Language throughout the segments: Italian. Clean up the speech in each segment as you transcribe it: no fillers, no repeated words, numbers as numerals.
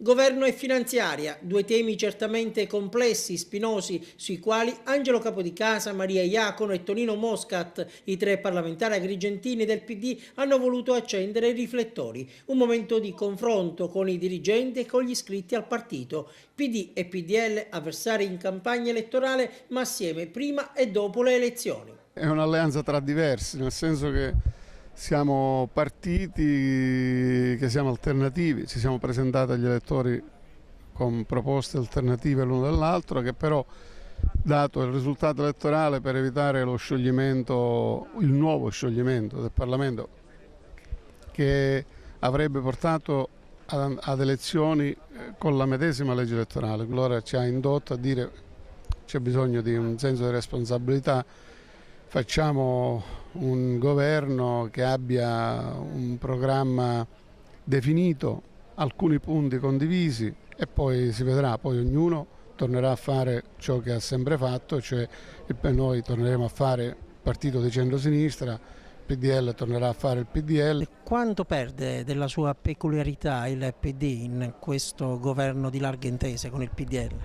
Governo e finanziaria, due temi certamente complessi, spinosi, sui quali Angelo Capodicasa, Maria Iacono e Tonino Moscat, i tre parlamentari agrigentini del PD, hanno voluto accendere i riflettori. Un momento di confronto con i dirigenti e con gli iscritti al partito. PD e PDL avversari in campagna elettorale, ma assieme prima e dopo le elezioni. È un'alleanza tra diversi, nel senso che siamo partiti che siamo alternativi, ci siamo presentati agli elettori con proposte alternative l'uno dall'altro, che però, dato il risultato elettorale, per evitare lo scioglimento, il nuovo scioglimento del Parlamento, che avrebbe portato ad elezioni con la medesima legge elettorale, allora ci ha indotto a dire c'è bisogno di un senso di responsabilità. Facciamo un governo che abbia un programma definito, alcuni punti condivisi e poi si vedrà, poi ognuno tornerà a fare ciò che ha sempre fatto, cioè noi torneremo a fare il partito di centrosinistra, il PDL tornerà a fare il PDL. Quanto perde della sua peculiarità il PD in questo governo di larghe intese con il PDL?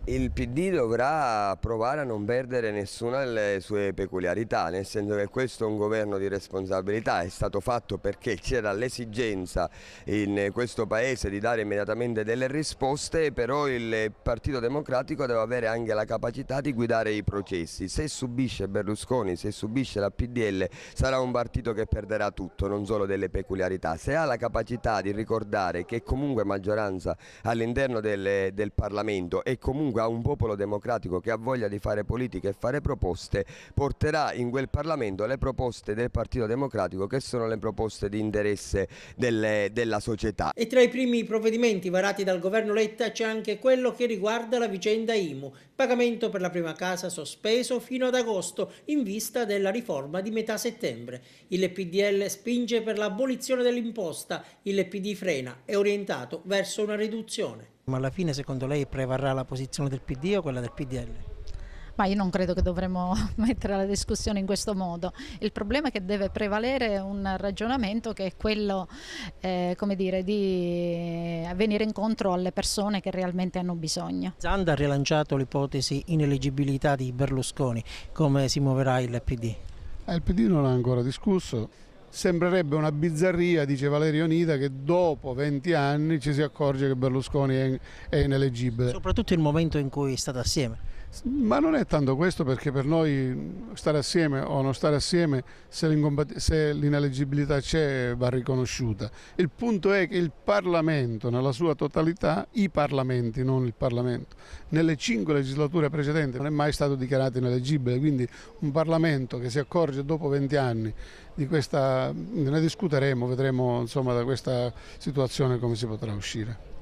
Il PD dovrà provare a non perdere nessuna delle sue peculiarità, nel senso che questo è un governo di responsabilità, è stato fatto perché c'era l'esigenza in questo paese di dare immediatamente delle risposte, però il Partito Democratico deve avere anche la capacità di guidare i processi. Se subisce Berlusconi, se subisce la PDL, sarà un partito che perderà tutto, non solo delle peculiarità. Se ha la capacità di ricordare che comunque maggioranza all'interno del Parlamento e comunque ha un popolo democratico che ha voglia di fare politica e fare proposte, porterà in quel Parlamento le proposte del Partito Democratico, che sono le proposte di interesse della società. E tra i primi provvedimenti varati dal governo Letta c'è anche quello che riguarda la vicenda IMU, pagamento per la prima casa sospeso fino ad agosto in vista della riforma di metà settembre. Il PDL spinge per l'abolizione dell'imposta, il PD frena, è orientato verso una riduzione. Ma alla fine secondo lei prevarrà la posizione del PD o quella del PDL? Ma io non credo che dovremmo mettere la discussione in questo modo. Il problema è che deve prevalere un ragionamento che è quello, come dire, di venire incontro alle persone che realmente hanno bisogno. Zanda ha rilanciato l'ipotesi ineleggibilità di Berlusconi. Come si muoverà il PD? Il PD non ha ancora discusso. Sembrerebbe una bizzarria, dice Valerio Onida, che dopo 20 anni ci si accorge che Berlusconi è ineleggibile. Soprattutto il momento in cui state assieme. Ma non è tanto questo, perché per noi stare assieme o non stare assieme, se l'ineleggibilità c'è, va riconosciuta. Il punto è che il Parlamento nella sua totalità, i parlamenti, non il Parlamento, nelle 5 legislature precedenti non è mai stato dichiarato ineleggibile, quindi un Parlamento che si accorge dopo 20 anni di questa, ne discuteremo, vedremo insomma da questa situazione come si potrà uscire.